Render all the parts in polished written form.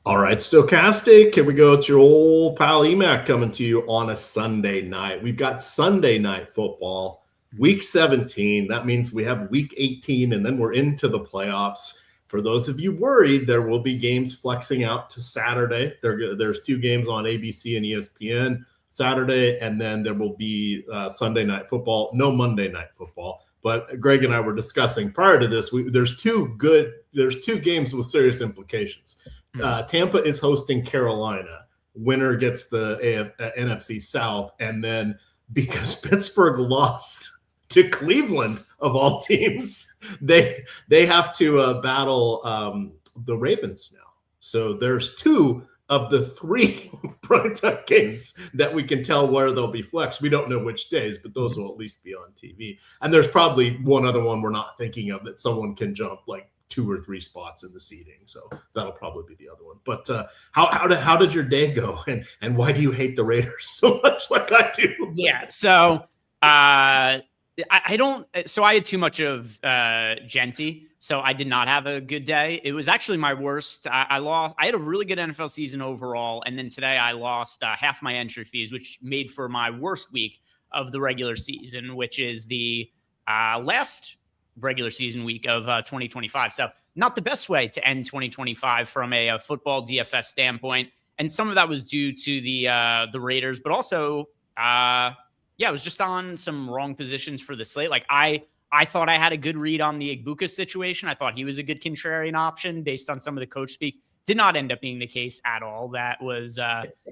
All right, Stochastic, here we go. It's your old pal Emac coming to you on a Sunday night. We've got Sunday night football, week 17. That means we have week 18, and then we're into the playoffs. For those of you worried, there will be games flexing out to Saturday. There's 2 games on ABC and ESPN Saturday, and then there will be Sunday night football, no Monday night football. But Greg and I were discussing prior to this, there's two games with serious implications. Tampa is hosting Carolina. Winner gets the NFC South. And then because Pittsburgh lost to Cleveland, of all teams, they have to battle the Ravens now. So there's 2 of the 3 primetime games that we can tell where they'll be flexed. We don't know which days, but those will at least be on TV. And there's probably one other one we're not thinking of that someone can jump like 2 or 3 spots in the seating. So that'll probably be the other one. But how did your day go? And why do you hate the Raiders so much like I do? Yeah. So I had too much of Genty. So I did not have a good day. It was actually my worst. I had a really good NFL season overall. And then today I lost half my entry fees, which made for my worst week of the regular season, which is the last regular season week of 2025. So not the best way to end 2025 from a football DFS standpoint. And some of that was due to the Raiders, but also, it was just on some wrong positions for the slate. Like I thought I had a good read on the Igbuka situation. I thought he was a good contrarian option based on some of the coach speak. Did not end up being the case at all. That was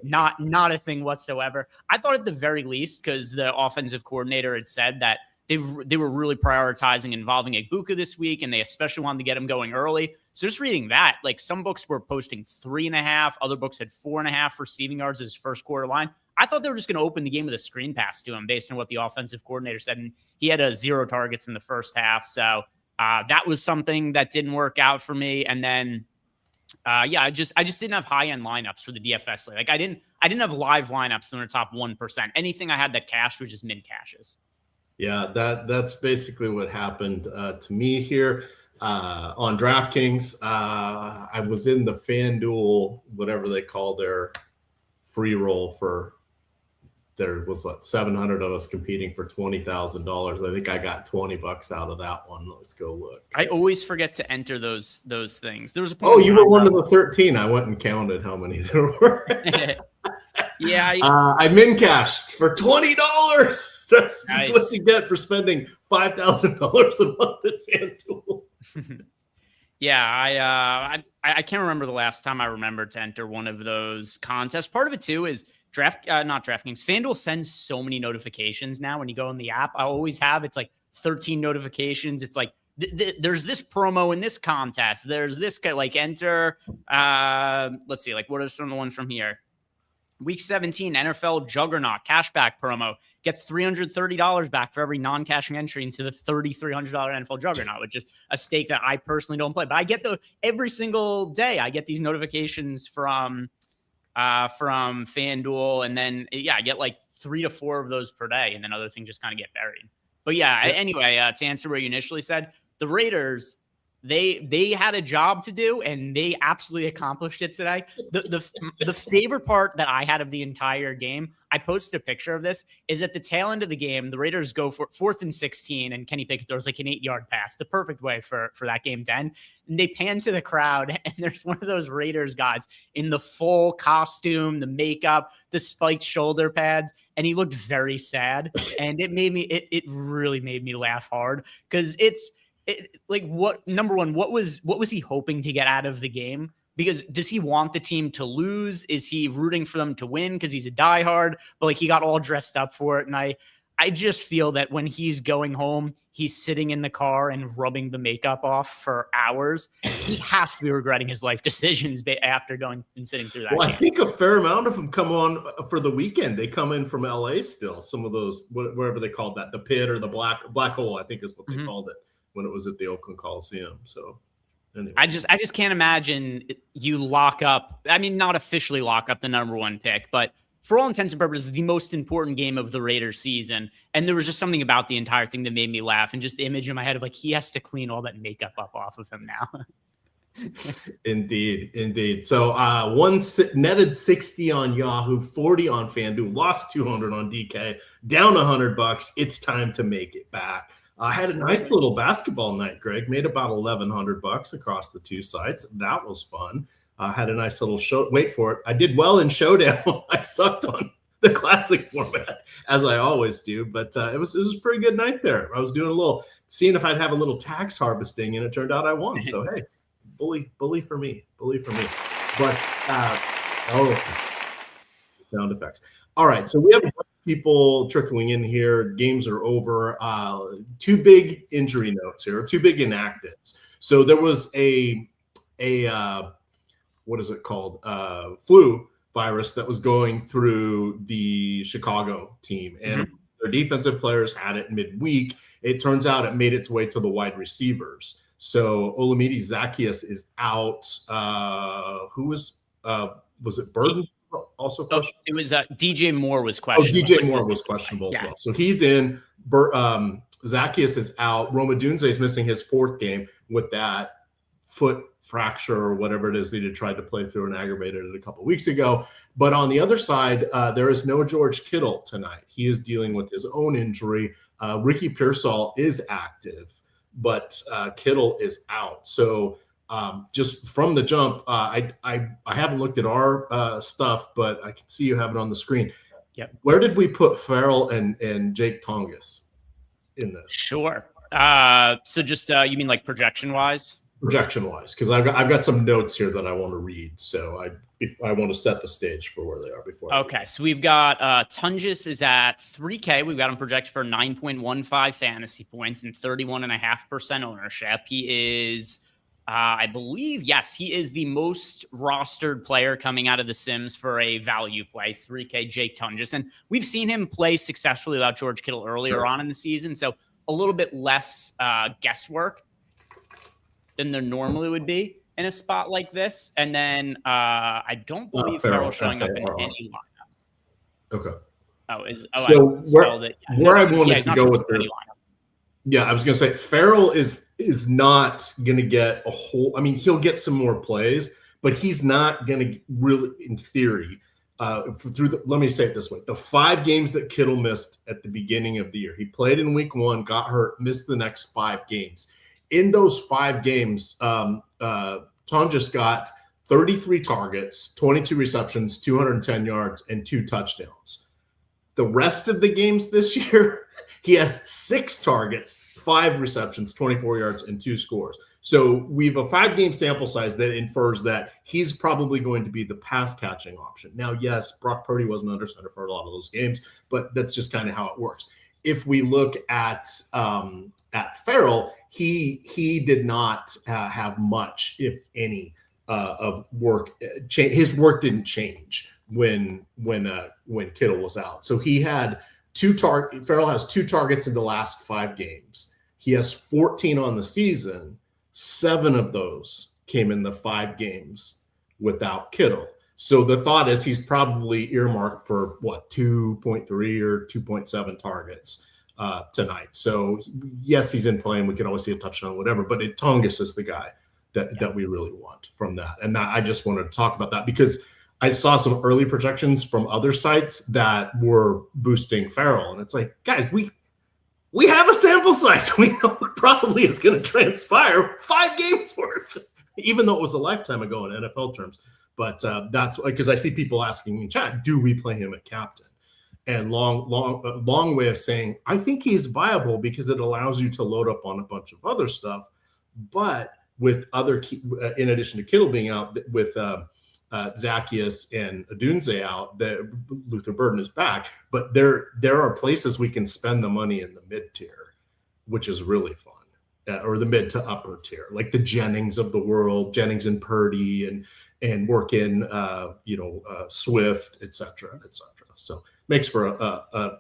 not a thing whatsoever. I thought at the very least, because the offensive coordinator had said that they were really prioritizing involving Igbuka this week, and they especially wanted to get him going early. So just reading that, like some books were posting 3.5, other books had 4.5 receiving yards as his first quarter line. I thought they were just going to open the game with a screen pass to him based on what the offensive coordinator said. And he had 0 targets in the first half. So that was something that didn't work out for me. And then, I just didn't have high end lineups for the DFS slate. Like I didn't have live lineups in the top 1%. Anything I had that cashed was just min cashes. Yeah, that's basically what happened to me here on DraftKings. I was in the FanDuel, whatever they call their free roll for. There was like 700 of us competing for $20,000. I think I got $20 out of that one. Let's go look. I always forget to enter those things. There was a you were one of the 13. I went and counted how many there were. Yeah, I min cashed for $20. That's nice. What you get for spending $5,000 a month at FanDuel. Yeah, I can't remember the last time I remembered to enter one of those contests. Part of it too is not DraftKings. FanDuel sends so many notifications now when you go in the app. I always have, it's like 13 notifications. It's like, there's this promo in this contest. There's this guy, like enter, let's see, like what are some of the ones from here? Week 17, NFL Juggernaut cashback promo. Get $330 back for every non-cashing entry into the $3,300 NFL Juggernaut, which is a stake that I personally don't play. But I get every single day. I get these notifications from FanDuel, and then I get like 3 to 4 of those per day, and then other things just kind of get buried. But anyway, to answer what you initially said, the Raiders, they had a job to do, and they absolutely accomplished it today. The favorite part that I had of the entire game, I posted a picture of this, is at the tail end of the game, the Raiders go for 4th and 16, and Kenny Pickett throws like an 8-yard pass, the perfect way for that game to end. And they pan to the crowd, and there's one of those Raiders guys in the full costume, the makeup, the spiked shoulder pads, and he looked very sad. And it really made me laugh hard, because number one, what was he hoping to get out of the game? Because does he want the team to lose? Is he rooting for them to win because he's a diehard? But like he got all dressed up for it. And I just feel that when he's going home, he's sitting in the car and rubbing the makeup off for hours. He has to be regretting his life decisions after going and sitting through that. Well, game. I think a fair amount of them come on for the weekend. They come in from LA still. Some of those, whatever they called that, the pit or the black hole, I think is what they called it when it was at the Oakland Coliseum. So anyway. I just can't imagine you lock up. I mean, not officially lock up the number 1 pick, but for all intents and purposes, the most important game of the Raiders season. And there was just something about the entire thing that made me laugh. And just the image in my head of like, he has to clean all that makeup up off of him now. Indeed. So netted 60 on Yahoo, 40 on FanDuel, lost 200 on DK, down $100. It's time to make it back. I had a nice little basketball night, Greg. Made about $1,100 across the two sites. That was fun. Had a nice little show. Wait for it. I did well in Showdown. I sucked on the classic format, as I always do, but it was a pretty good night there. I was doing a little, seeing if I'd have a little tax harvesting, and it turned out I won. So hey, bully for me. But sound effects. All right, so we have a bunch of people trickling in here. Games are over. Two big injury notes here, two big inactives. So there was a what is it called? Flu virus that was going through the Chicago team, and their defensive players had it midweek. It turns out it made its way to the wide receivers. So Olamide Zaccheaus is out. Who was it Burden? Also questionable? It was DJ Moore was questionable. DJ Moore was questionable as well. So he's in. Zaccheaus is out. Rome Odunze is missing his fourth game with that foot fracture or whatever it is that he tried to play through and aggravated it a couple of weeks ago. But on the other side, there is no George Kittle tonight. He is dealing with his own injury. Ricky Pearsall is active, but Kittle is out. So just from the jump, I haven't looked at our stuff, but I can see you have it on the screen. Yep. Where did we put Farrell and Jake Tongas in this? Sure. So just you mean like projection wise? Projection wise, because I've got some notes here that I want to read. So I want to set the stage for where they are before. Okay, so we've got Tunges is at 3K. We've got him projected for 9.15 fantasy points and 31.5% ownership. He is, I believe, yes, he is the most rostered player coming out of the Sims for a value play. 3K Jake Tunges, and we've seen him play successfully without George Kittle earlier on in the season, so a little bit less guesswork than there normally would be in a spot like this. And then I don't believe Farrell showing up in any lineups. Okay. Where I wanted to go with this. Yeah, I was going to say Farrell is not going to get a whole. I mean, he'll get some more plays, but he's not going to really, in theory, let me say it this way: the 5 games that Kittle missed at the beginning of the year, he played in week 1, got hurt, missed the next 5 games. In those 5 games, Tonjes got 33 targets, 22 receptions, 210 yards, and 2 touchdowns. The rest of the games this year, he has 6 targets, 5 receptions, 24 yards, and 2 scores. So we have a 5-game sample size that infers that he's probably going to be the pass-catching option. Now, yes, Brock Purdy wasn't under center for a lot of those games, but that's just kind of how it works. If we look at Farrell, he did not have much, if any, of work. His work didn't change when Kittle was out. So he had Farrell has 2 targets in the last 5 games. He has 14 on the season. 7 of those came in the 5 games without Kittle. So the thought is he's probably earmarked for 2.3 or 2.7 targets tonight. So yes, he's in play, and we can always see a touchdown, whatever. But Tongas is the guy that we really want from that. And I just wanted to talk about that because I saw some early projections from other sites that were boosting Farrell, and it's like, guys, we have a sample size. We know what probably is going to transpire 5 games worth, even though it was a lifetime ago in NFL terms. But that's because I see people asking in chat, do we play him at captain? And long way of saying, I think he's viable because it allows you to load up on a bunch of other stuff. But with other, in addition to Kittle being out, with Zaccheaus and Odunze out, Luther Burden is back. But there are places we can spend the money in the mid tier, which is really fun. Or the mid to upper tier, like the Jennings of the world, Jennings and Purdy, and work in Swift, et cetera. So makes for a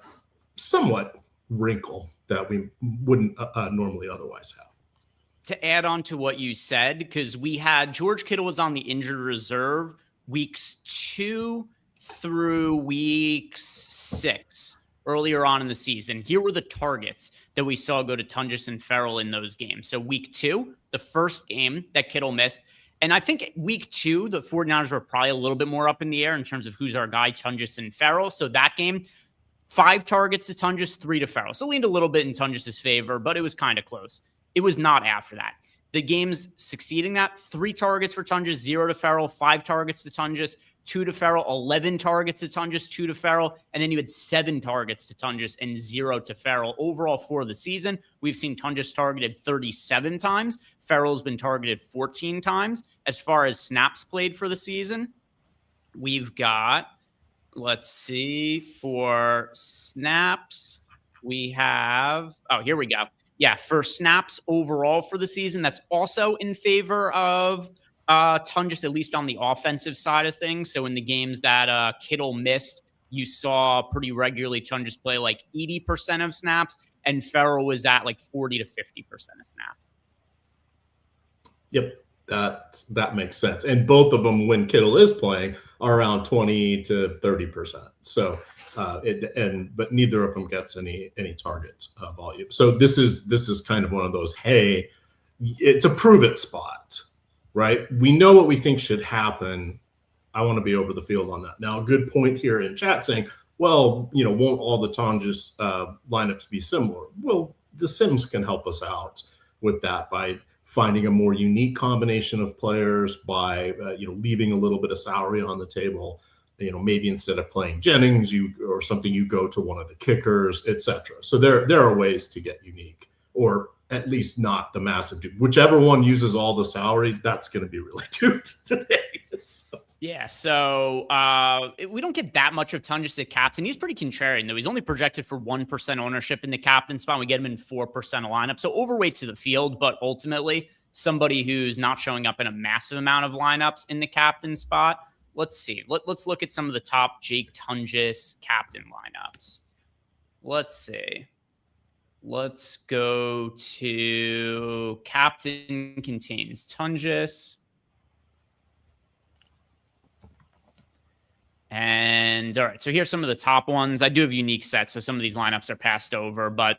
somewhat wrinkle that we wouldn't normally otherwise have. To add on to what you said, because we had George Kittle was on the injured reserve weeks 2 through week 6 earlier on in the season. Here were the targets that we saw go to Tunges and Farrell in those games. So week 2, the first game that Kittle missed, And I think week 2, the 49ers were probably a little bit more up in the air in terms of who's our guy, Tunges and Ferrell. So that game, 5 targets to Tunges, 3 to Ferrell. So leaned a little bit in Tunges' favor, but it was kind of close. It was not after that. The games succeeding that, 3 targets for Tunges, 0 to Ferrell, 5 targets to Tunges, 2 to Ferrell, 11 targets to Tunges, 2 to Ferrell, and then you had 7 targets to Tunges and 0 to Ferrell. Overall for the season, we've seen Tunges targeted 37 times. Ferrell's been targeted 14 times. As far as snaps played for the season, we've got, let's see, for snaps, we have, oh, here we go. Yeah, for snaps overall for the season, that's also in favor of Tunges, at least on the offensive side of things. So in the games that Kittle missed, you saw pretty regularly Tunges play like 80% of snaps, and Ferrell was at like 40 to 50% of snaps. Yep, that makes sense. And both of them, when Kittle is playing, are around 20 to 30%. So, but neither of them gets any target volume. So this is kind of one of those, hey, it's a prove it spot, right? We know what we think should happen. I want to be over the field on that. Now, a good point here in chat saying, well, won't all the Tunges lineups be similar? Well, the Sims can help us out with that by finding a more unique combination of players, by leaving a little bit of salary on the table. Maybe instead of playing Jennings or something, you go to one of the kickers, etc. So there are ways to get unique, or at least not the massive dupe. Whichever one uses all the salary, that's going to be really duped today. So. Yeah, so we don't get that much of Tunges at captain. He's pretty contrarian, though. He's only projected for 1% ownership in the captain spot. We get him in 4% of lineup. So overweight to the field, but ultimately somebody who's not showing up in a massive amount of lineups in the captain spot. Let's see. Let's look at some of the top Jake Tunges captain lineups. Let's see. Let's go to captain contains Tunges. And all right, so here's some of the top ones. I do have unique sets, so some of these lineups are passed over, but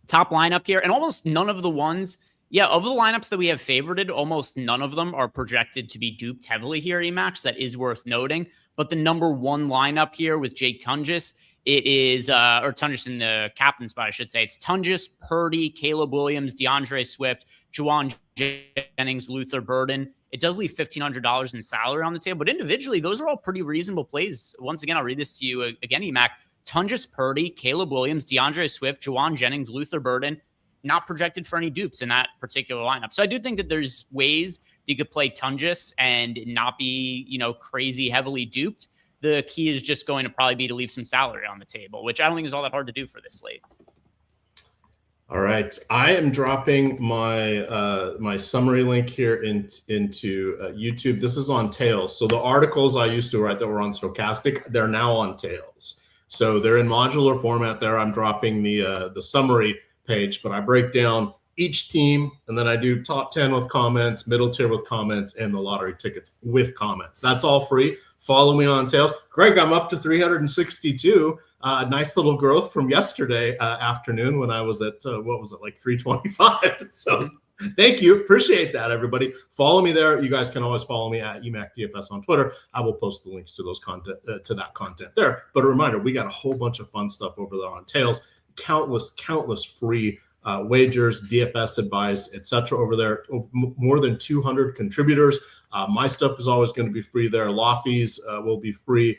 top lineup here, and almost none of the ones, of the lineups that we have favorited, almost none of them are projected to be duped heavily here, Emacs. That is worth noting. But the number 1 lineup here with Jake Tunges, it is, or Tunges in the captain spot, I should say. It's Tunges, Purdy, Caleb Williams, DeAndre Swift, Juwan Jennings, Luther Burden. It does leave $1,500 in salary on the table, but individually, those are all pretty reasonable plays. Once again, I'll read this to you again, Emac. Tunges, Purdy, Caleb Williams, DeAndre Swift, Juwan Jennings, Luther Burden, not projected for any dupes in that particular lineup. So I do think that there's ways that you could play Tunges and not be, crazy heavily duped. The key is just going to probably be to leave some salary on the table, which I don't think is all that hard to do for this slate. All right, I am dropping my my summary link here into YouTube. This is on Tails. So the articles I used to write that were on Stochastic, they're now on Tails. So they're in modular format there. I'm dropping the summary page, but I break down each team, and then I do top 10 with comments, middle tier with comments, and the lottery tickets with comments. That's all free. Follow me on Tails. Greg, I'm up to 362. Nice little growth from yesterday afternoon when I was at, like 325. So thank you. Appreciate that, everybody. Follow me there. You guys can always follow me at Emac DFS on Twitter. I will post the links to those content, to that content there. But a reminder, we got a whole bunch of fun stuff over there on Tails. Countless free wagers, DFS advice, etc. over there. More than 200 contributors. My stuff is always going to be free there. Lofty's will be free.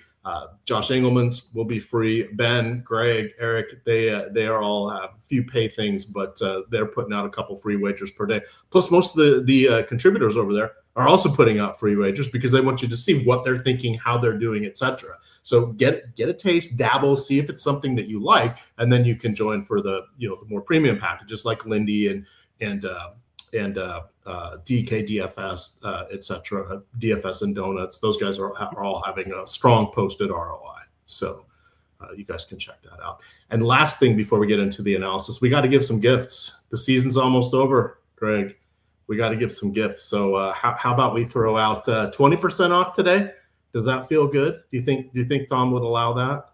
Josh Engelman's will be free. Ben, Greg, Eric, they are all have a few pay things, but they're putting out a couple free wagers per day. Plus, most of the contributors over there are also putting out free wagers because they want you to see what they're thinking, how they're doing, etc. So get a taste, dabble, see if it's something that you like, and then you can join for the the more premium packages like Lindy and DK DFS, etc. DFS and Donuts. Those guys are all having a strong posted ROI. So you guys can check that out. And last thing before we get into the analysis, we got to give some gifts. The season's almost over, Greg. We got to give some gifts. So how about we throw out 20% off today? Does that feel good? Do you think Tom would allow that?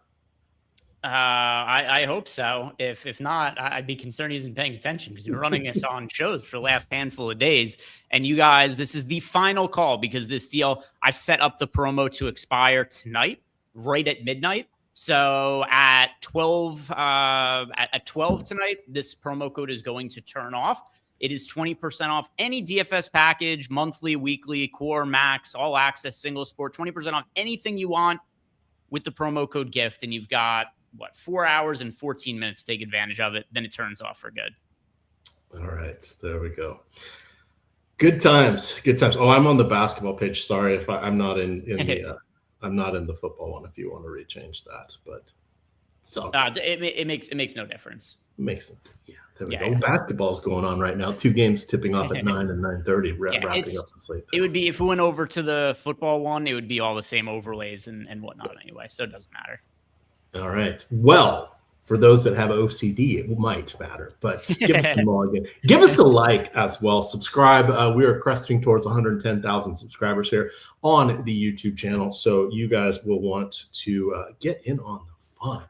I hope so. If not, I'd be concerned he isn't paying attention because we're running this on shows for the last handful of days. And you guys, this is the final call because this deal, I set up the promo to expire tonight, right at midnight. So at 12 tonight, this promo code is going to turn off. It is 20% off any DFS package, monthly, weekly, core, max, all access, single sport, 20% off anything you want with the promo code GIFT. And you've got 4 hours and 14 minutes to take advantage of it. Then it turns off for good. All right, there we go. Good times. Oh, I'm on the basketball page. Sorry if I'm not in the I'm not in the football one. If you want to rechange that, but so it makes no difference. Makes it. Yeah, there we go. Yeah. Basketball's going on right now. 2 games tipping off at 9 and 9:30. Wrapping up the slate. It would be if we went over to the football one, it would be all the same overlays and whatnot anyway. So it doesn't matter. All right. Well, for those that have OCD, it might matter, but give us some more again. Give us a like as well. Subscribe. We are cresting towards 110,000 subscribers here on the YouTube channel. So you guys will want to get in on the fun.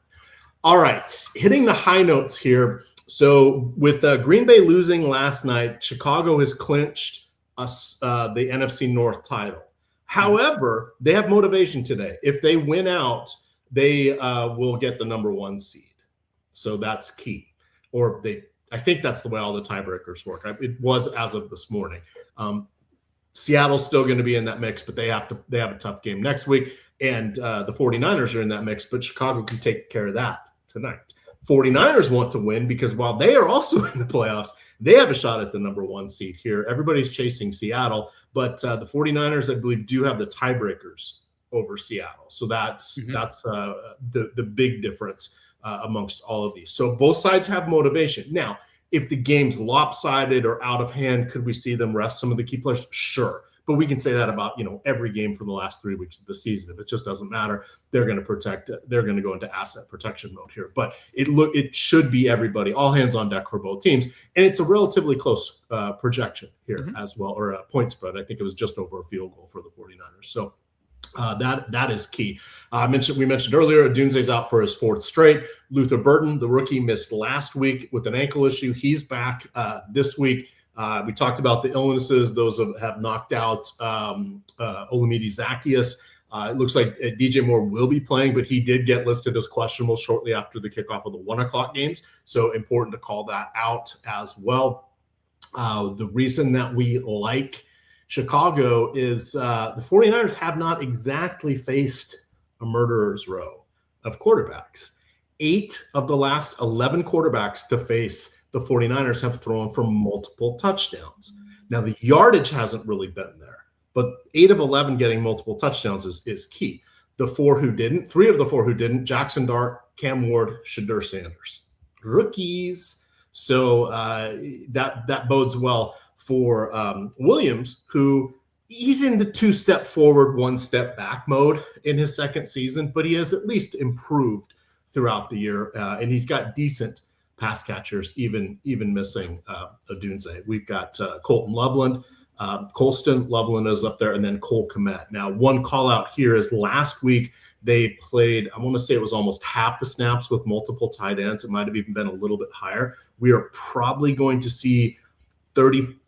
All right. Hitting the high notes here. So with Green Bay losing last night, Chicago has clinched the NFC North title. However, they have motivation today. If they win out, they will get the number 1 seed. So that's key. I think that's the way all the tiebreakers work. It was as of this morning. Seattle's still going to be in that mix, but they have a tough game next week. And the 49ers are in that mix, but Chicago can take care of that tonight. 49ers want to win because while they are also in the playoffs, they have a shot at the number 1 seed here. Everybody's chasing Seattle, but the 49ers, I believe, do have the tiebreakers over Seattle. So that's the big difference amongst all of these. So both sides have motivation. Now, if the game's lopsided or out of hand, could we see them rest some of the key players? Sure. But we can say that about, every game for the last 3 weeks of the season. If it just doesn't matter, they're going to protect it. They're going to go into asset protection mode here. But it should be everybody, all hands on deck for both teams. And it's a relatively close projection here as well, or a point spread. I think it was just over a field goal for the 49ers. So that is key. We mentioned earlier, Dunze's out for his 4th straight. Luther Burton, the rookie, missed last week with an ankle issue. He's back this week. We talked about the illnesses. Those have knocked out Olamide Zaccheaus. It looks like DJ Moore will be playing, but he did get listed as questionable shortly after the kickoff of the 1 o'clock games. So important to call that out as well. The reason that we like Chicago is the 49ers have not exactly faced a murderer's row of quarterbacks. 8 of the last 11 quarterbacks to face the 49ers have thrown for multiple touchdowns. Now, the yardage hasn't really been there, but 8 of 11 getting multiple touchdowns is key. 3 of the 4 who didn't, Jackson Dart, Cam Ward, Shadur Sanders. Rookies. So that bodes well for Williams, who he's in the 2-step forward, 1-step back mode in his 2nd season, but he has at least improved throughout the year, and he's got decent pass catchers, even missing Odunze. We've got Colton Loveland, Colston Loveland is up there, and then Cole Kmet. Now, one call out here is last week they played, I want to say it was almost half the snaps with multiple tight ends. It might have even been a little bit higher. We are probably going to see 40%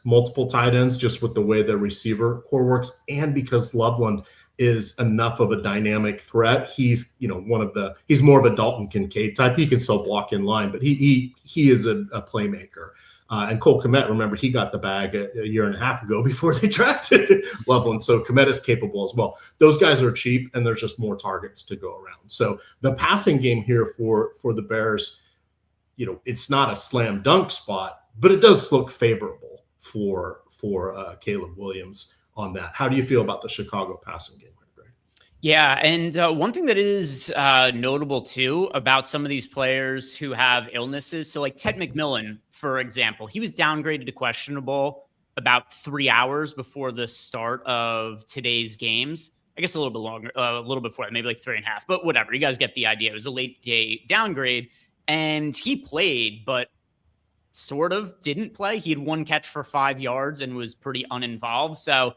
multiple tight ends just with the way the receiver core works. And because Loveland is enough of a dynamic threat, he's he's more of a Dalton Kincaid type. He can still block in line, but he is a playmaker. And Cole Kmet, remember, he got the bag a year and a half ago before they drafted Loveland. So Kmet is capable as well. Those guys are cheap, and there's just more targets to go around. So the passing game here for the Bears, it's not a slam dunk spot, but it does look favorable for Caleb Williams on that. How do you feel about the Chicago passing game, Greg? Yeah, and one thing that is notable too about some of these players who have illnesses, so like Ted McMillan, for example, he was downgraded to questionable about 3 hours before the start of today's games. I guess a little bit longer, a little bit before that, maybe like 3.5, but whatever. You guys get the idea. It was a late day downgrade, and he played, but sort of didn't play. He had 1 catch for 5 yards and was pretty uninvolved. So,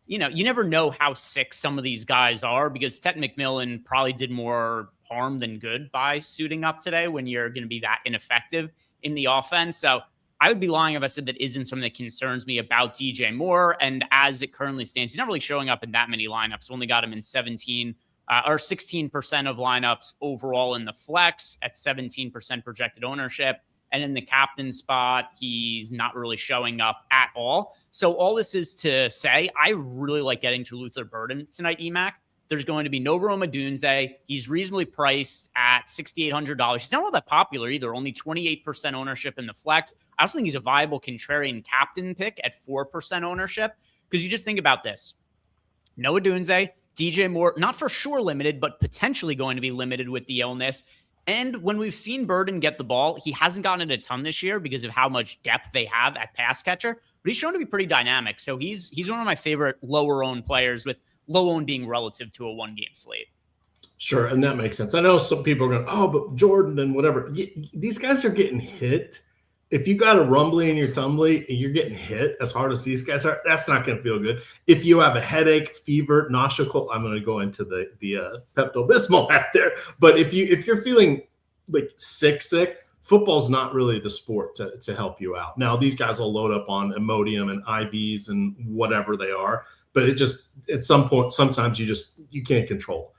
you never know how sick some of these guys are, because Ted McMillan probably did more harm than good by suiting up today when you're going to be that ineffective in the offense. So I would be lying if I said that isn't something that concerns me about DJ Moore. And as it currently stands, he's not really showing up in that many lineups. Only got him in 16% of lineups overall in the flex at 17% projected ownership. And in the captain spot, he's not really showing up at all. So all this is to say, I really like getting to Luther Burden tonight, Emac. There's going to be no Roma Dunze. He's reasonably priced at $6,800. He's not all that popular either, only 28% ownership in the flex. I also think he's a viable contrarian captain pick at 4% ownership, because you just think about this. Noah Dunze, DJ Moore, not for sure limited, but potentially going to be limited with the illness. And when we've seen Burden get the ball, he hasn't gotten it a ton this year because of how much depth they have at pass catcher, but he's shown to be pretty dynamic. So he's one of my favorite lower owned players, with low owned being relative to a 1-game slate. Sure, and that makes sense. I know some people are going, oh, but Jordan and whatever. These guys are getting hit. If you got a rumbly in your tumbly and you're getting hit as hard as these guys are, that's not going to feel good. If you have a headache, fever, nausea, cold, I'm going to go into the Pepto-Bismol out there. But if you're feeling like sick, football's not really the sport to help you out. Now, these guys will load up on Imodium and IVs and whatever they are, but it just, at some point, sometimes you can't control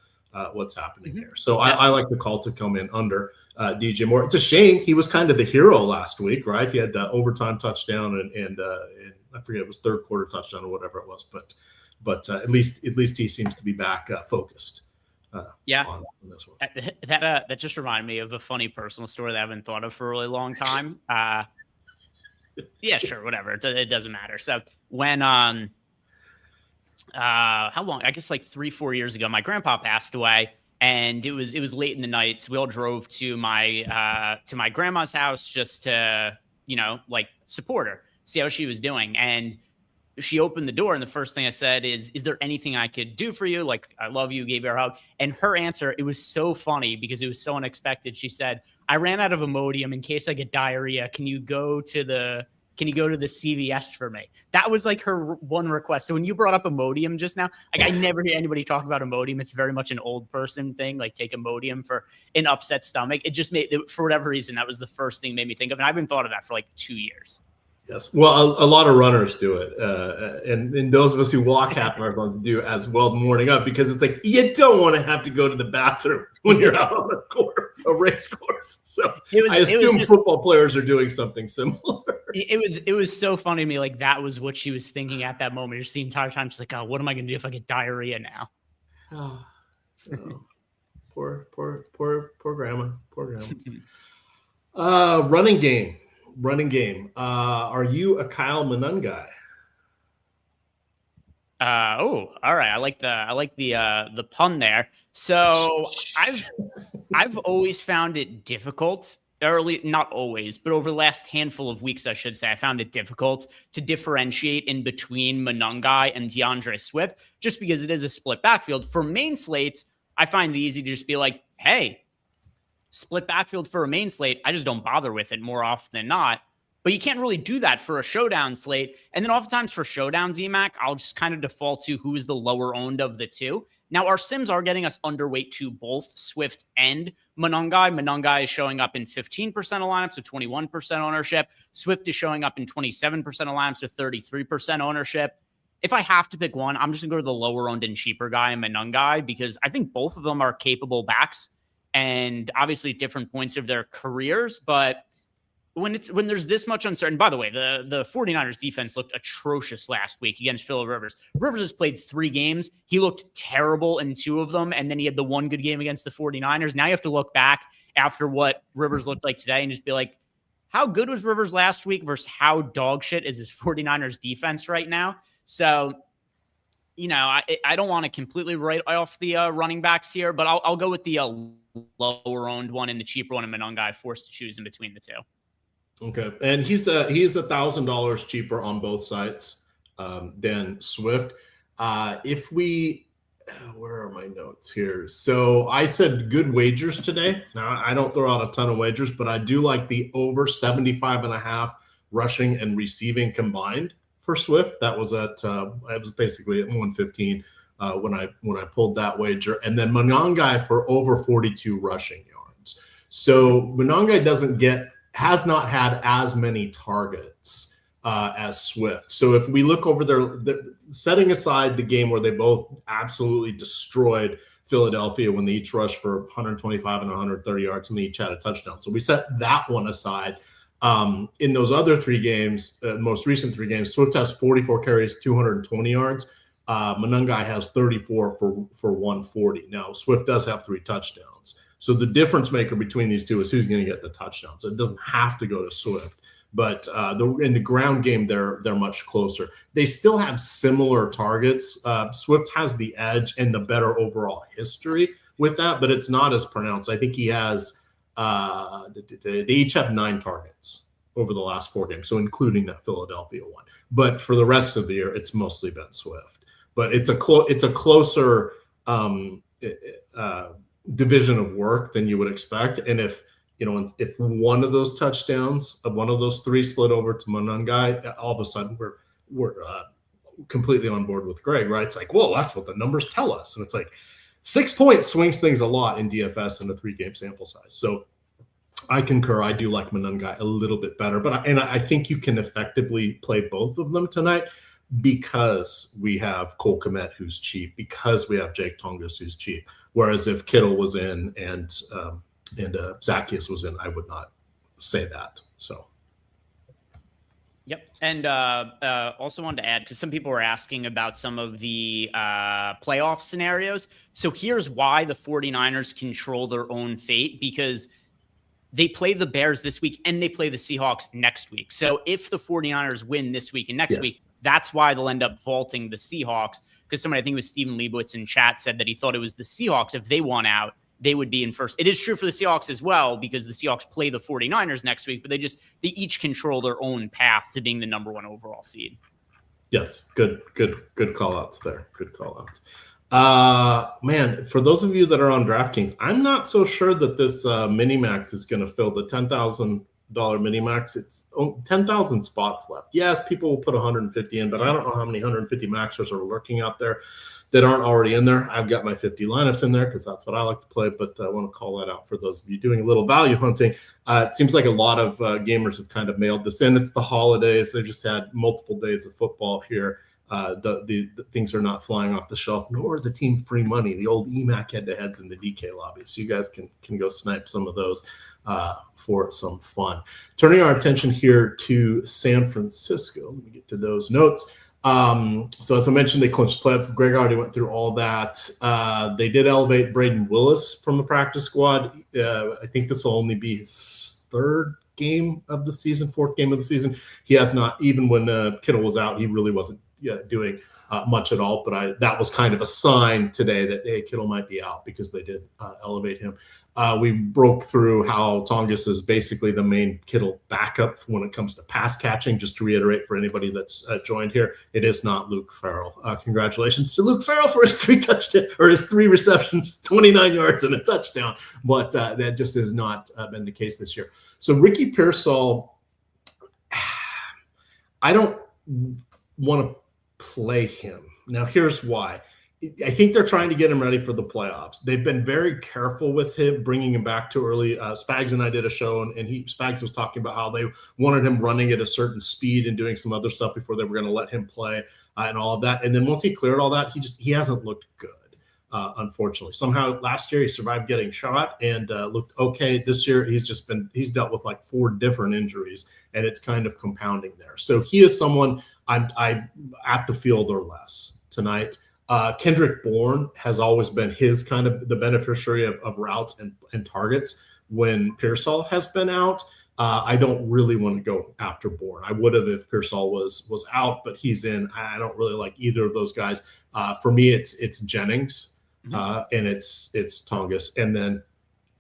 what's happening here. So I like the call to come in under DJ Moore. It's a shame he was kind of the hero last week, right? He had the overtime touchdown and I forget, it was third quarter touchdown or whatever it was, but at least he seems to be back focused. On this one. That just reminded me of a funny personal story that I haven't thought of for a really long time. Yeah, sure, whatever. It doesn't matter. So when how long? I guess like 3-4 years ago, my grandpa passed away, and it was late in the night. So we all drove to my grandma's house just to like support her, see how she was doing. And she opened the door, and the first thing I said is there anything I could do for you? Like, I love you, gave her a hug. And her answer, it was so funny because it was so unexpected. She said, I ran out of Imodium in case I get diarrhea. Can you go to the CVS for me? That was like her one request. So when you brought up Imodium just now, like, I never hear anybody talk about Imodium. It's very much an old person thing, like take Imodium for an upset stomach. It just made, for whatever reason, that was the first thing made me think of. And I haven't thought of that for like 2 years. Yes. Well, a lot of runners do it. And those of us who walk half marathons do as well morning up, because it's like, you don't want to have to go to the bathroom when you're out on a race course. So I assume football players are doing something similar. It was so funny to me. Like, that was what she was thinking at that moment. Just the entire time. She's like, oh, what am I going to do if I get diarrhea now? Oh, poor grandma. Poor grandma. Running game. Are you a Kyle Manun guy? All right. I like the pun there. So I've always found it difficult, or not always, but over the last handful of weeks, I should say, I found it difficult to differentiate in between Manungai and DeAndre Swift, just because it is a split backfield. For main slates, I find it easy to just be like, hey, split backfield for a main slate, I just don't bother with it more often than not. But you can't really do that for a showdown slate. And then oftentimes for showdowns, Emac, I'll just kind of default to who is the lower owned of the two. Now, our sims are getting us underweight to both Swift and Manungai. Manungai is showing up in 15% of lineups with 21% ownership. Swift is showing up in 27% of lineups with 33% ownership. If I have to pick one, I'm just going to go to the lower owned and cheaper guy, Manungai, because I think both of them are capable backs, and obviously different points of their careers. But when there's this much uncertainty, by the way, the 49ers defense looked atrocious last week against Phillip Rivers. Rivers has played 3 games. He looked terrible in 2 of them, and then he had the one good game against the 49ers. Now you have to look back after what Rivers looked like today and just be like, how good was Rivers last week versus how dog shit is his 49ers defense right now? So, I don't want to completely write off the running backs here, but I'll go with the lower owned one and the cheaper one, and Manungai, forced to choose in between the two. Okay, and he's $1,000 cheaper on both sites than Swift. Where are my notes here? So I said good wagers today. Now, I don't throw out a ton of wagers, but I do like the over 75.5 rushing and receiving combined for Swift. That was it was basically at 115 when I pulled that wager. And then Monangai for over 42 rushing yards. So Monangai has not had as many targets as Swift. So if we look over there, setting aside the game where they both absolutely destroyed Philadelphia when they each rushed for 125 and 130 yards and they each had a touchdown. So we set that one aside. In those other three games, most recent three games, Swift has 44 carries, 220 yards. Monangai has 34 for 140. Now, Swift does have 3 touchdowns. So the difference maker between these two is who's going to get the touchdown. So it doesn't have to go to Swift. But in the ground game, they're much closer. They still have similar targets. Swift has the edge and the better overall history with that, but it's not as pronounced. I think he has they each have 9 targets over the last 4 games, so including that Philadelphia one. But for the rest of the year, it's mostly been Swift. But it's a closer division of work than you would expect. And if one of those touchdowns, one of those 3 slid over to Monangai, all of a sudden we're completely on board with Greg, right? It's like, whoa, that's what the numbers tell us. And it's like 6 points swings things a lot in DFS in a 3-game sample size. So I concur. I do like Monangai a little bit better, but I think you can effectively play both of them tonight because we have Cole Kmet, who's cheap, because we have Jake Tongas, who's cheap. Whereas if Kittle was in and Zacchaeus was in, I would not say that. So. Yep. And also wanted to add, because some people were asking about some of the playoff scenarios. So here's why the 49ers control their own fate, because they play the Bears this week and they play the Seahawks next week. So if the 49ers win this week and next week, that's why they'll end up vaulting the Seahawks, because somebody, I think it was Steven Leibowitz in chat, said that he thought it was the Seahawks. If they won out, they would be in first. It is true for the Seahawks as well, because the Seahawks play the 49ers next week, but they each control their own path to being the number 1 overall seed. Yes. Good call outs there. Good call outs. Man, for those of you that are on DraftKings, I'm not so sure that this mini max is going to fill the $10,000 mini max. It's 10,000 spots left. Yes, people will put 150 in, but I don't know how many 150 maxers are lurking out there that aren't already in there. I've got my 50 lineups in there because that's what I like to play, but I want to call that out for those of you doing a little value hunting. It seems like a lot of gamers have kind of mailed this in. It's the holidays. They just had multiple days of football here. The things are not flying off the shelf, nor the team free money, the old Emac head-to-heads in the DK lobby. So you guys can go snipe some of those for some fun. Turning our attention here to San Francisco. Let me get to those notes. So as I mentioned, they clinched playoff. Greg already went through all that. They did elevate Braden Willis from the practice squad. I think this will only be his 3rd game of the season, 4th game of the season. He has not, even when Kittle was out, he really wasn't doing much at all. But that was kind of a sign today that, hey, Kittle might be out, because they did elevate him. We broke through how Tongas is basically the main Kittle backup when it comes to pass catching. Just to reiterate for anybody that's joined here, it is not Luke Farrell. Congratulations to Luke Farrell for his 3 receptions, 29 yards and a touchdown. But that just has not been the case this year. So Ricky Pearsall, I don't want to play him. Now, here's why. I think they're trying to get him ready for the playoffs. They've been very careful with him, bringing him back too early. Spags and I did a show, and Spags was talking about how they wanted him running at a certain speed and doing some other stuff before they were going to let him play and all of that. And then once he cleared all that, he hasn't looked good, unfortunately. Somehow last year he survived getting shot and looked okay. This year he's dealt with like 4 different injuries, and it's kind of compounding there. So he is someone I'm at the field or less tonight. Kendrick Bourne has always been his kind of the beneficiary of routes and targets when Pearsall has been out. I don't really want to go after Bourne. I would have if Pearsall was out, but he's in. I don't really like either of those guys. For me, it's Jennings and it's Tongas, and then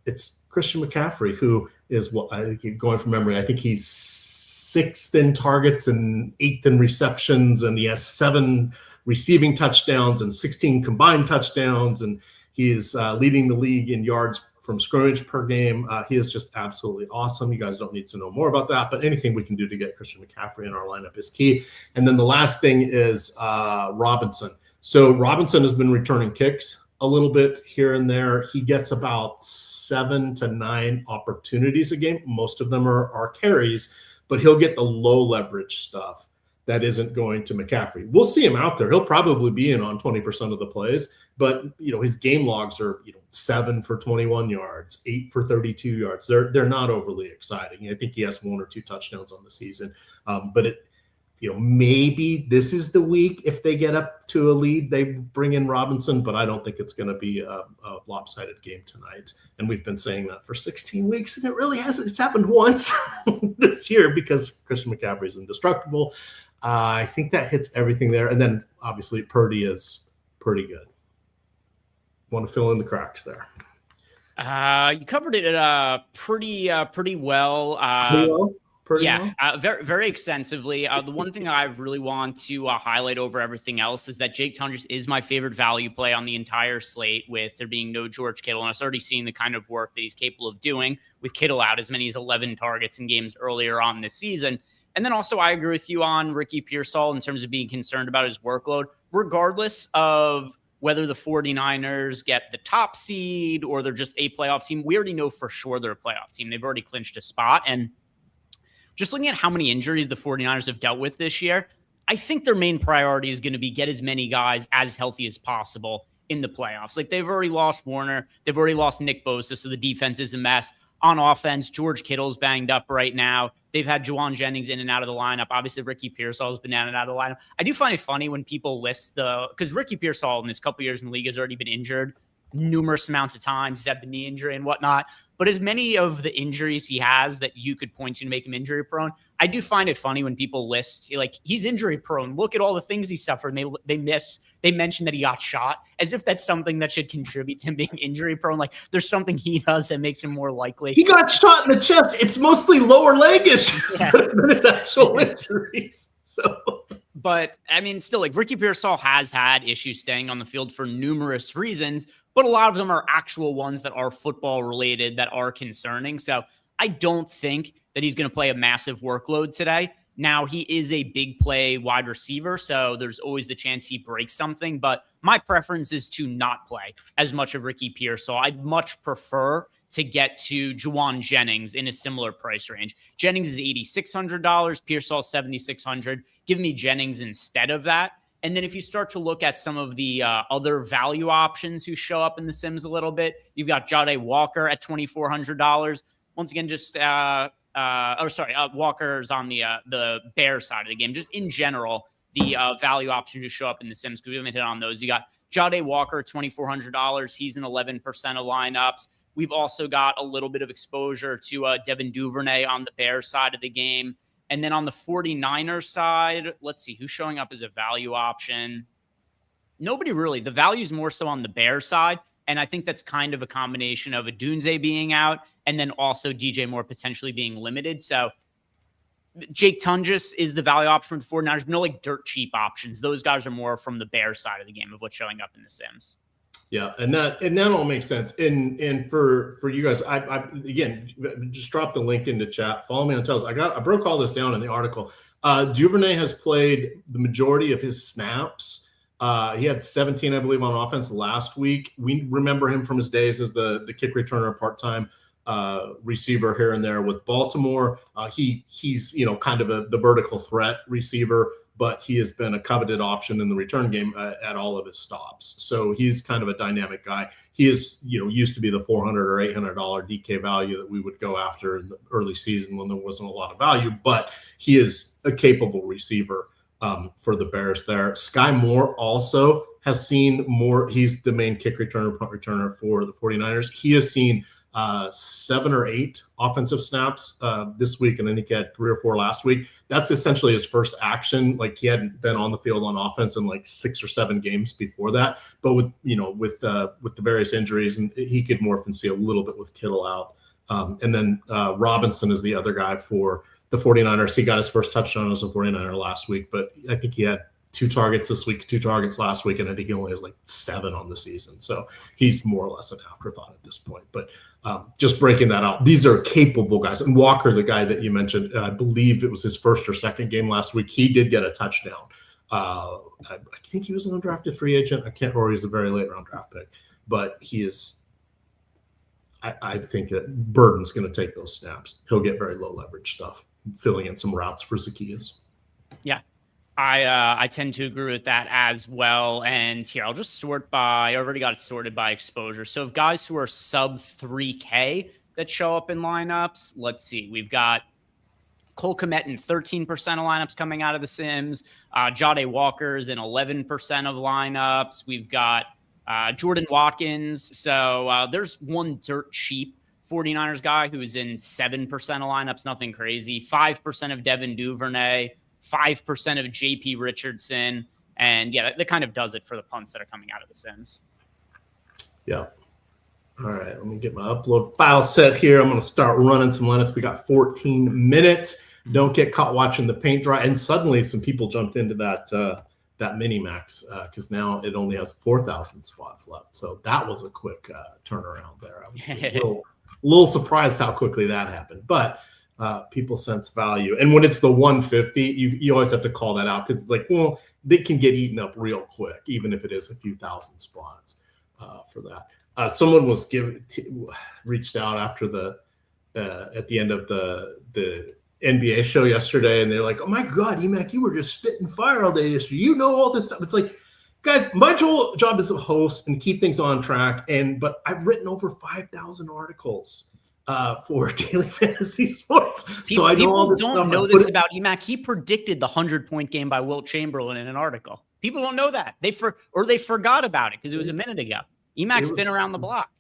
it's Christian McCaffrey, who is what I think, going from memory, I think he's 6th in targets and 8th in receptions, and he has 7 receiving touchdowns and 16 combined touchdowns, and he is leading the league in yards from scrimmage per game. He is just absolutely awesome. You guys don't need to know more about that, but anything we can do to get Christian McCaffrey in our lineup is key. And then the last thing is Robinson. So Robinson has been returning kicks a little bit here and there. He gets about 7 to 9 opportunities a game. Most of them are carries, but he'll get the low leverage stuff that isn't going to McCaffrey. We'll see him out there. He'll probably be in on 20% of the plays, but his game logs are 7 for 21 yards, 8 for 32 yards. They're not overly exciting. I think he has 1 or 2 touchdowns on the season, but maybe this is the week if they get up to a lead, they bring in Robinson, but I don't think it's going to be a lopsided game tonight. And we've been saying that for 16 weeks, and it really hasn't. It's happened once this year because Christian McCaffrey is indestructible. I think that hits everything there. And then obviously Purdy is pretty good. Want to fill in the cracks there? You covered it pretty well. Very, very extensively. The one thing I really want to highlight over everything else is that Jake Tundras is my favorite value play on the entire slate, with there being no George Kittle. And I've already seen the kind of work that he's capable of doing with Kittle out as many as 11 targets in games earlier on this season. And then also I agree with you on Ricky Pearsall in terms of being concerned about his workload, regardless of whether the 49ers get the top seed or they're just a playoff team. We already know for sure they're a playoff team. They've already clinched a spot. And just looking at how many injuries the 49ers have dealt with this year, I think their main priority is going to be get as many guys as healthy as possible in the playoffs. Like, they've already lost Warner. They've already lost Nick Bosa, so the defense is a mess. On offense, George Kittle's banged up right now. They've had Juwan Jennings in and out of the lineup. Obviously, Ricky Pearsall has been in and out of the lineup. I do find it funny when people list because Ricky Pearsall in this couple years in the league has already been injured numerous amounts of times. He's had the knee injury and whatnot. But as many of the injuries he has that you could point to make him injury prone, I do find it funny when people list, like, he's injury prone. Look at all the things he suffered. And they mention that he got shot, as if that's something that should contribute to him being injury prone. Like, there's something he does that makes him more likely. He got shot in the chest. It's mostly lower leg issues than his actual injuries. So, but I mean, still, like, Ricky Pearsall has had issues staying on the field for numerous reasons, but a lot of them are actual ones that are football related that are concerning. So I don't think that he's going to play a massive workload today. Now, he is a big play wide receiver, so there's always the chance he breaks something, but my preference is to not play as much of Ricky Pearsall. I'd much prefer to get to Juwan Jennings in a similar price range. Jennings is $8,600, Pearsall $7,600. Give me Jennings instead of that. And then if you start to look at some of the other value options who show up in the Sims a little bit, you've got Jade Walker at $2,400. Once again, just Walker's on the Bears side of the game. Just in general, the value options who show up in the Sims, because we haven't hit on those. You got Jade Walker at $2,400. He's in 11% of lineups. We've also got a little bit of exposure to Devin Duvernay on the Bears side of the game. And then on the 49ers side, let's see, who's showing up as a value option? Nobody really. The value is more so on the Bears side. And I think that's kind of a combination of Adunze being out and then also DJ Moore potentially being limited. So Jake Tundras is the value option for the 49ers, but no like dirt cheap options. Those guys are more from the Bears side of the game of what's showing up in the Sims. Yeah, and that all makes sense. And for you guys, I again just drop the link into chat. Follow me on Tells. I broke all this down in the article. Duvernay has played the majority of his snaps. He had 17, I believe, on offense last week. We remember him from his days as the kick returner, part-time receiver here and there with Baltimore. He's kind of the vertical threat receiver, but he has been a coveted option in the return game at all of his stops. So he's kind of a dynamic guy. He is, used to be the $400 or $800 DK value that we would go after in the early season when there wasn't a lot of value, but he is a capable receiver for the Bears there. Sky Moore also has seen more. He's the main kick returner, punt returner for the 49ers. He has seen 7 or 8 offensive snaps this week, and I think he had 3 or 4 last week. That's essentially his first action. Like, he hadn't been on the field on offense in like 6 or 7 games before that. But with the various injuries, and he could morph and see a little bit with Kittle out. And then Robinson is the other guy for the 49ers. He got his first touchdown as a 49er last week, but I think he had 2 targets this week, 2 targets last week, and I think he only has like 7 on the season. So he's more or less an afterthought at this point. But just breaking that out, these are capable guys. And Walker, the guy that you mentioned, I believe it was his first or second game last week, he did get a touchdown I think he was an undrafted free agent. I can't remember. He's a very late round draft pick, but he is. I think that Burton's going to take those snaps. He'll get very low leverage stuff, filling in some routes for Zacchaeus. Yeah, I tend to agree with that as well. And here, I'll just sort by, I already got it sorted by exposure. So of guys who are sub 3K that show up in lineups, let's see. We've got Cole Kmet in 13% of lineups coming out of the Sims. Jade Walker's in 11% of lineups. We've got Jordan Watkins. So there's one dirt cheap 49ers guy who's in 7% of lineups, nothing crazy. 5% of Devin Duvernay, 5% of JP Richardson. And yeah, that kind of does it for the punts that are coming out of the Sims. Yeah. All right, let me get my upload file set here. I'm going to start running some lineups. We got 14 minutes. Don't get caught watching the paint dry. And suddenly some people jumped into that mini max because now it only has 4,000 spots left. So that was a quick turnaround there. I was a little surprised how quickly that happened, but people sense value. And when it's the 150, you always have to call that out because it's like, well, they can get eaten up real quick, even if it is a few thousand spots for that. Someone was reached out after at the end of the NBA show yesterday, and they're like, "Oh my God, Emac, you were just spitting fire all day yesterday. You know all this stuff." It's like, guys, my job is a host and keep things on track. But I've written over 5,000 articles for daily fantasy sports, so I know all this stuff. People don't know this about Emac. He predicted the 100-point game by Wilt Chamberlain in an article. People don't know that they forgot about it because it was a minute ago. Emac's been around the block.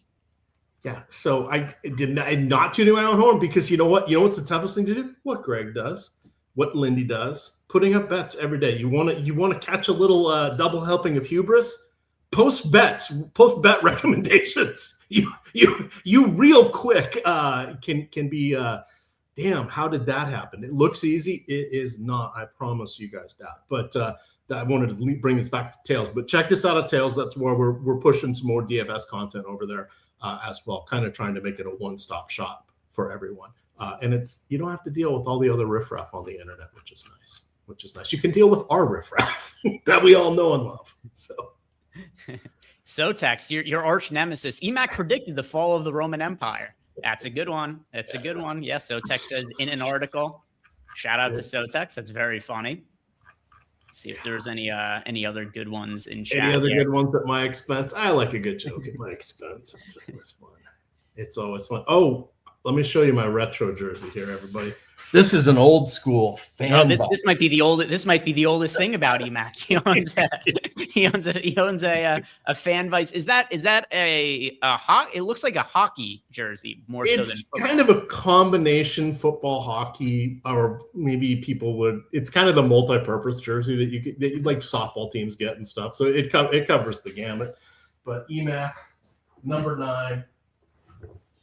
Yeah, so I did not tooting my own horn because you know what? You know what's the toughest thing to do? What Greg does, what Lindy does, putting up bets every day. You want to catch a little double helping of hubris? Post bet recommendations. You real quick can be. Damn, how did that happen? It looks easy. It is not. I promise you guys that. But I wanted to bring this back to Tails. But check this out at Tails. That's where we're pushing some more DFS content over there as well. Kind of trying to make it a one-stop shop for everyone. And you don't have to deal with all the other riffraff on the internet, which is nice. You can deal with our riffraff that we all know and love. So Tex, your arch nemesis. Emac predicted the fall of the Roman Empire. That's a good one. Yeah, Sotex says in an article. Shout out to Sotex. That's very funny. Let's see if there's any other good ones in chat. Any other good ones at my expense? I like a good joke at my expense. It's always fun. It's always fun. Oh, let me show you my retro jersey here, everybody. This is an old school fan. This might be the oldest thing about Emac. He owns a fan vice. Is that a hockey? It looks like a hockey jersey more so than football. Kind of a combination football hockey, or maybe people would. It's kind of the multi-purpose jersey that you like softball teams get and stuff. So it covers the gamut. But Emac number 9.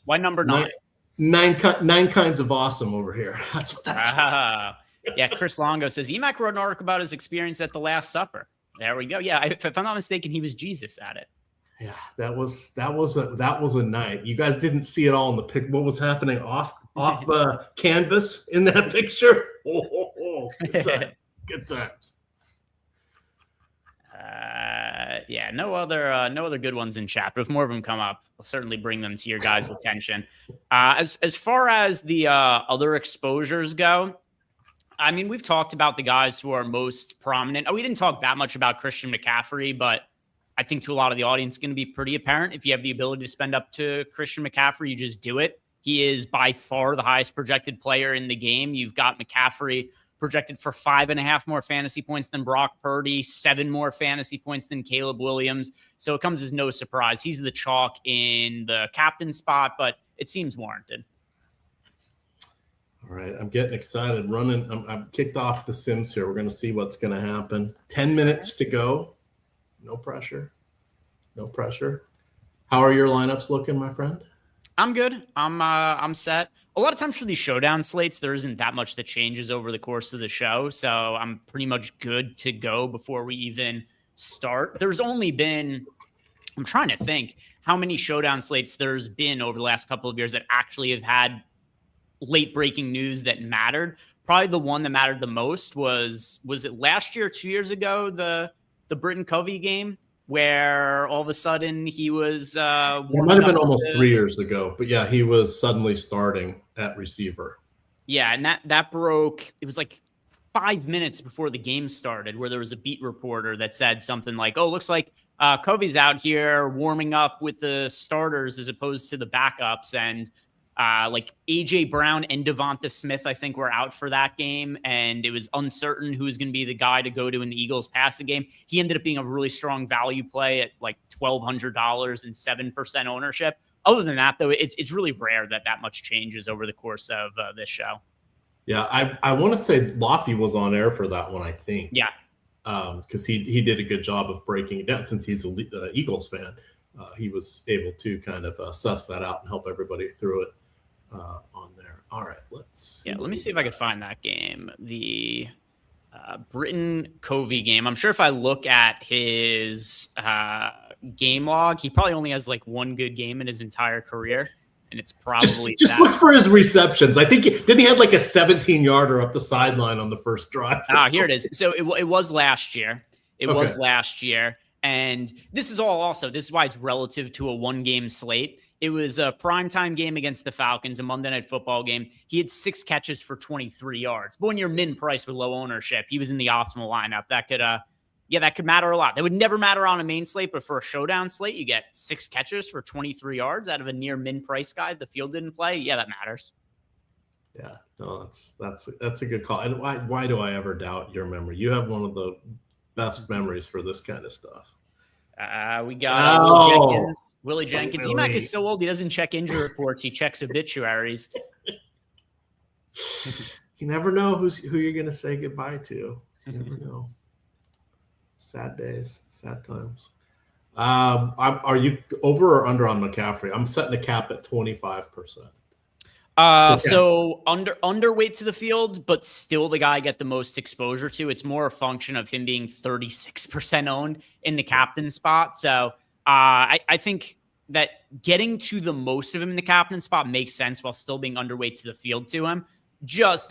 Why number 9? Nine kinds of awesome over here. That's what that's. Yeah, Chris Longo says Emac wrote an article about his experience at the Last Supper. There we go. Yeah, if I'm not mistaken, he was Jesus at it. Yeah, that was a night. You guys didn't see it all in the pic. What was happening off canvas in that picture? Good times. Good times. Yeah, no other good ones in chat, but if more of them come up, I'll certainly bring them to your guys' attention. As far as the other exposures go, I mean, we've talked about the guys who are most prominent. We didn't talk that much about Christian McCaffrey, but I think to a lot of the audience, it's going to be pretty apparent. If you have the ability to spend up to Christian McCaffrey, you just do it. He is by far the highest projected player in the game. You've got McCaffrey projected for 5.5 more fantasy points than Brock Purdy, 7 more fantasy points than Caleb Williams. So it comes as no surprise. He's the chalk in the captain spot, but it seems warranted. All right, I'm getting excited. I'm kicked off the Sims here. We're going to see what's going to happen. 10 minutes to go. No pressure. How are your lineups looking, my friend? I'm good. I'm set. A lot of times for these showdown slates, there isn't that much that changes over the course of the show. So I'm pretty much good to go before we even start. There's only been, I'm trying to think how many showdown slates there's been over the last couple of years that actually have had late breaking news that mattered. probably the one that mattered the most was it last year or 2 years ago, the Britton Covey game where all of a sudden he was It might have been almost 3 years ago, but yeah, he was suddenly starting at receiver. Yeah, and that broke. It was like 5 minutes before the game started, where there was a beat reporter that said something like, "Oh, looks like Covey's out here warming up with the starters as opposed to the backups," and like AJ Brown and Devonta Smith, I think, were out for that game, and it was uncertain who was going to be the guy to go to in the Eagles passing game. He ended up being a really strong value play at like $1,200 and 7% ownership. Other than that, though, it's really rare that much changes over the course of this show. Yeah, I want to say Lofty was on air for that one, I think. Yeah. Because he did a good job of breaking it down. Since he's an Eagles fan, he was able to kind of suss that out and help everybody through it on there. All right, let's see. Yeah, let me see if I could find that game. The Britton Covey game. I'm sure if I look at his game log, he probably only has like one good game in his entire career. And it's probably just look for his receptions. I think didn't he have like a 17-yarder up the sideline on the first drive? Here it is. So it was last year. It was last year. And this is why it's relative to a 1-game slate. It was a primetime game against the Falcons, a Monday Night Football game. He had 6 catches for 23 yards. But when you're min price with low ownership, he was in the optimal lineup. That could matter a lot. That would never matter on a main slate, but for a showdown slate, you get 6 catches for 23 yards out of a near min price guy. The field didn't play. Yeah, that matters. Yeah, no, that's a good call. And why do I ever doubt your memory? You have one of the best memories for this kind of stuff. We got Willie Jenkins. Emac is so old, he doesn't check injury reports. He checks obituaries. You never know who you're going to say goodbye to. You never know. Sad days, sad times. Are you over or under on McCaffrey? I'm setting the cap at 25%. So underweight to the field, but still the guy I get the most exposure to. It's more a function of him being 36% owned in the captain spot. So I think that getting to the most of him in the captain spot makes sense while still being underweight to the field to him.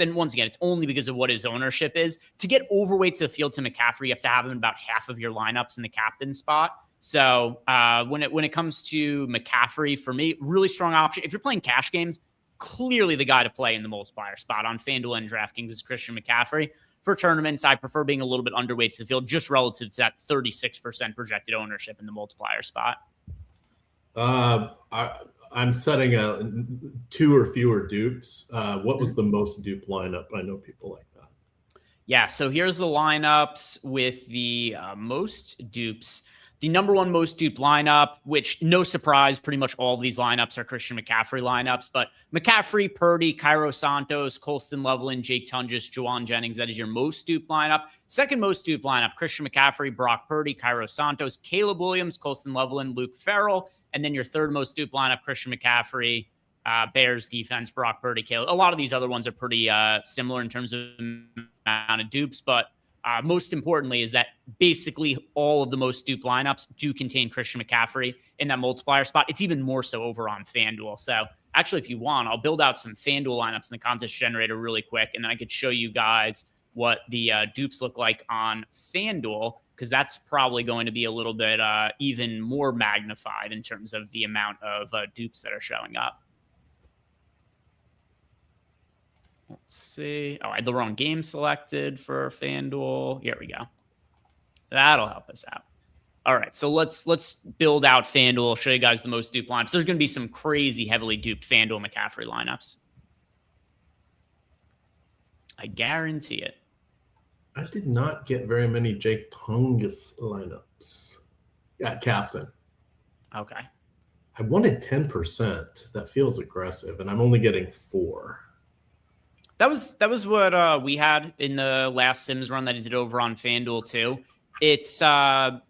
And once again, it's only because of what his ownership is. To get overweight to the field to McCaffrey, you have to have him in about half of your lineups in the captain spot. So when it comes to McCaffrey, for me, really strong option. If you're playing cash games, clearly the guy to play in the multiplier spot on FanDuel and DraftKings is Christian McCaffrey. For tournaments, I prefer being a little bit underweight to the field, just relative to that 36% projected ownership in the multiplier spot. I'm setting 2 or fewer dupes. What was the most dupe lineup? I know people like that. Yeah, so here's the lineups with the most dupes. The number one most duped lineup, which no surprise, pretty much all of these lineups are Christian McCaffrey lineups, but McCaffrey, Purdy, Cairo Santos, Colston Loveland, Jake Tunges, Juwan Jennings, that is your most duped lineup. Second most duped lineup, Christian McCaffrey, Brock Purdy, Cairo Santos, Caleb Williams, Colston Loveland, Luke Farrell, and then your third most duped lineup, Christian McCaffrey, Bears defense, Brock Purdy, Caleb. A lot of these other ones are pretty similar in terms of amount of dupes, but most importantly is that basically all of the most duped lineups do contain Christian McCaffrey in that multiplier spot. It's even more so over on FanDuel. So actually, if you want, I'll build out some FanDuel lineups in the contest generator really quick, and then I could show you guys what the dupes look like on FanDuel, because that's probably going to be a little bit even more magnified in terms of the amount of dupes that are showing up. Let's see. Oh, I had the wrong game selected for FanDuel. Here we go. That'll help us out. All right, so let's build out FanDuel. I'll show you guys the most duped lineups. There's going to be some crazy heavily duped FanDuel McCaffrey lineups. I guarantee it. I did not get very many Jake Tunges lineups. Yeah, captain. Okay. I wanted 10%. That feels aggressive, and I'm only getting 4. That was what we had in the last Sims run that I did over on FanDuel too. It's hard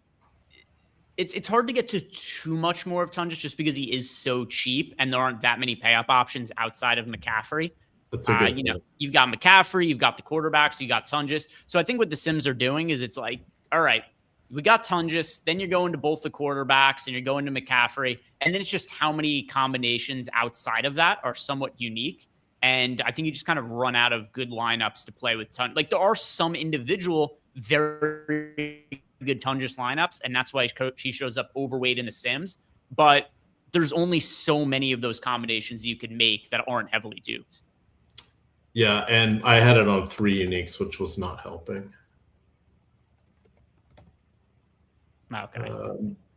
to get to too much more of Tunges just because he is so cheap and there aren't that many pay up options outside of McCaffrey. That's a good point. You've got McCaffrey, you've got the quarterbacks, you got Tunges. So I think what the Sims are doing is it's like, all right, we got Tunges, then you're going to both the quarterbacks and you're going to McCaffrey, and then it's just how many combinations outside of that are somewhat unique. And I think you just kind of run out of good lineups to play with Like there are some individual very good Tundra lineups, and that's why he shows up overweight in the Sims. But there's only so many of those combinations you can make that aren't heavily duped. Yeah, and I had it on 3 uniques, which was not helping. Okay.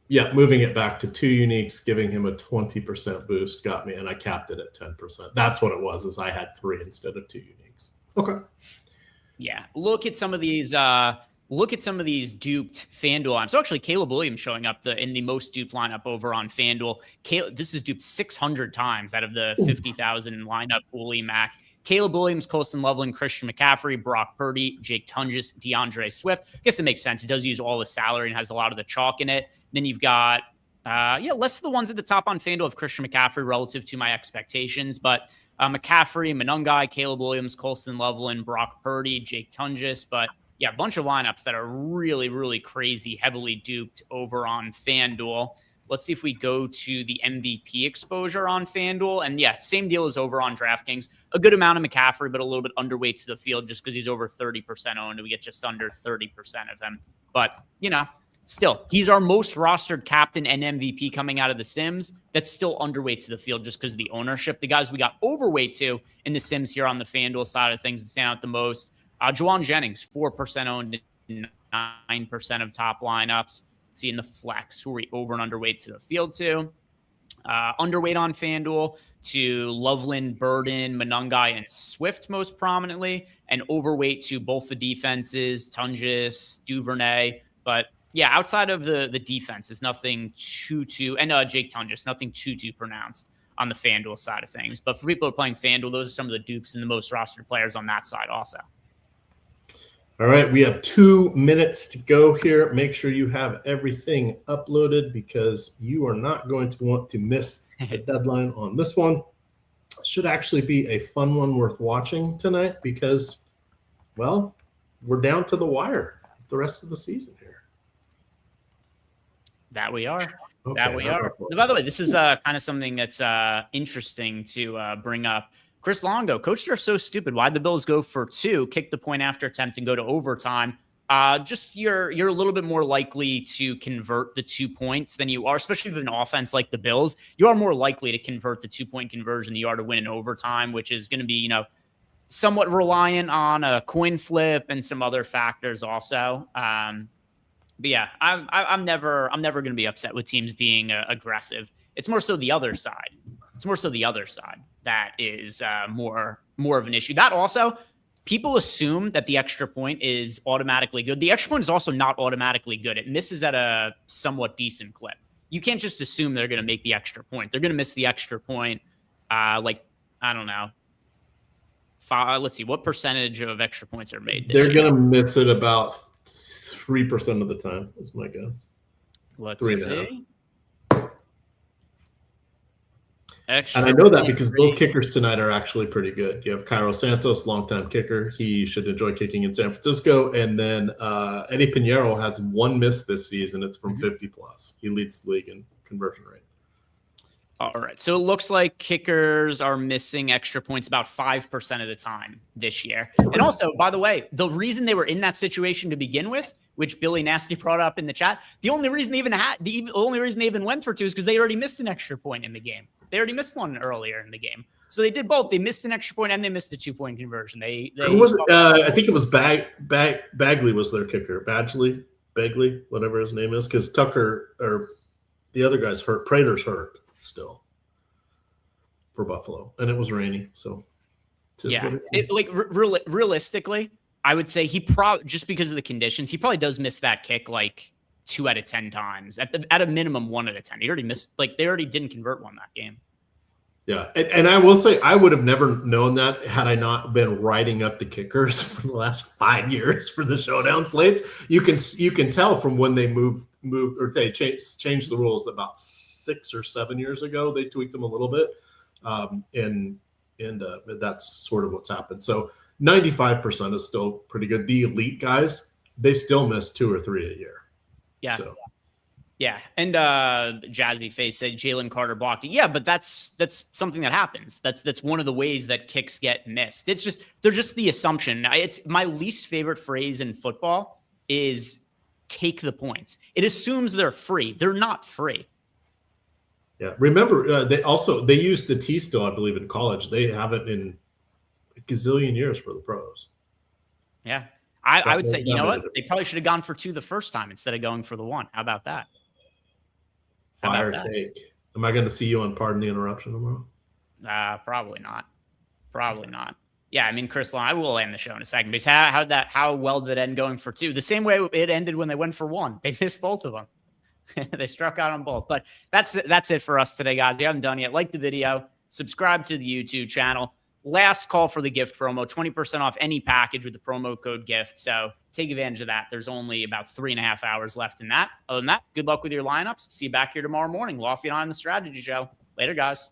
Yeah, moving it back to 2 uniques, giving him a 20% boost got me, and I capped it at 10%. That's what it was, is I had 3 instead of 2 uniques. Okay. Yeah. Look at some of these duped FanDuel lineups. So actually, Caleb Williams showing up in the most duped lineup over on FanDuel. This is duped 600 times out of the 50,000 lineup pool Emac. Caleb Williams, Colson Loveland, Christian McCaffrey, Brock Purdy, Jake Tunges, DeAndre Swift. I guess it makes sense. It does use all the salary and has a lot of the chalk in it. Then you've got, less of the ones at the top on FanDuel of Christian McCaffrey relative to my expectations. But McCaffrey, Monungai, Caleb Williams, Colson Loveland, Brock Purdy, Jake Tunges. But yeah, a bunch of lineups that are really, really crazy, heavily duped over on FanDuel. Let's see if we go to the MVP exposure on FanDuel. And yeah, same deal as over on DraftKings. A good amount of McCaffrey, but a little bit underweight to the field just because he's over 30% owned. We get just under 30% of him. But, still, he's our most rostered captain and MVP coming out of the Sims. That's still underweight to the field just because of the ownership. The guys we got overweight to in the Sims here on the FanDuel side of things that stand out the most. Juwan Jennings, 4% owned, 9% of top lineups. See in the flex, who are we over and underweight to the field to? Underweight on FanDuel to Loveland, Burden, Monungai, and Swift most prominently, and overweight to both the defenses, Tunges, Duvernay. But yeah, outside of the defense, is nothing too, and Jake Tunges, nothing too pronounced on the FanDuel side of things. But for people who are playing FanDuel, those are some of the dupes and the most rostered players on that side also. All right, we have 2 minutes to go here. Make sure you have everything uploaded because you are not going to want to miss the deadline on this one. It should actually be a fun one worth watching tonight because, well, we're down to the wire the rest of the season here. That we are. Okay, that we are. By the way, this is kind of something that's interesting to bring up. Chris Longo, coaches are so stupid. Why'd the Bills go for 2, kick the point after attempt, and go to overtime? Just you're a little bit more likely to convert the 2 points than you are, especially with an offense like the Bills. You are more likely to convert the 2-point conversion than you are to win in overtime, which is going to be, somewhat reliant on a coin flip and some other factors also. But yeah, I'm never going to be upset with teams being aggressive. It's more so the other side. That is more of an issue. That also, people assume that the extra point is automatically good. The extra point is also not automatically good. It misses at a somewhat decent clip. You can't just assume they're going to make the extra point. They're going to miss the extra point. I don't know. Let's see. What percentage of extra points are made this year? They're going to miss it about 3% of the time is my guess. Let's see. And I know that because both kickers tonight are actually pretty good. You have Cairo Santos, longtime kicker. He should enjoy kicking in San Francisco. And then Eddie Pinheiro has 1 miss this season. It's from 50 plus. He leads the league in conversion rate. All right. So it looks like kickers are missing extra points about 5% of the time this year. And also, by the way, the reason they were in that situation to begin with, which Billy Nasty brought up in the chat, the only reason they even went for 2 is because they already missed an extra point in the game. They already missed one earlier in the game. So they did both. They missed an extra point and they missed a 2-point conversion. Who was it? I think it was Bagley was their kicker. Bagley, whatever his name is, because Tucker or the other guy's hurt. Prater's hurt still for Buffalo, and it was rainy. So yeah, realistically, I would say he probably, just because of the conditions, he probably does miss that kick like 2 out of 10 times. At a minimum, 1 out of 10. He already missed, they already didn't convert one that game. Yeah, and I will say I would have never known that had I not been writing up the kickers for the last 5 years for the Showdown slates. You can tell from when they moved or they changed the rules about 6 or 7 years ago. They tweaked them a little bit, and that's sort of what's happened. So 95% is still pretty good. The elite guys, they still miss 2 or 3 a year. Yeah. So. Yeah, and Jazzy Face said Jalen Carter blocked it. Yeah, but that's something that happens. That's one of the ways that kicks get missed. They're just the assumption. It's my least favorite phrase in football is take the points. It assumes they're free. They're not free. Yeah, remember they used the T still, I believe, in college. They have it in a gazillion years for the pros. Yeah, I would say, you know what? They probably should have gone for 2 the first time instead of going for the 1. How about that? Fire take. Am I going to see you on Pardon the Interruption tomorrow? Probably not. Probably not. Yeah, I mean, Chris Long, I will end the show in a second. Because how well did it end going for 2? The same way it ended when they went for 1. They missed both of them. They struck out on both. But that's it for us today, guys. If you haven't done yet, like the video, subscribe to the YouTube channel. Last call for the gift promo, 20% off any package with the promo code GIFT. So take advantage of that. There's only about 3.5 hours left in that. Other than that, good luck with your lineups. See you back here tomorrow morning. Lafayette on the Strategy Show. Later, guys.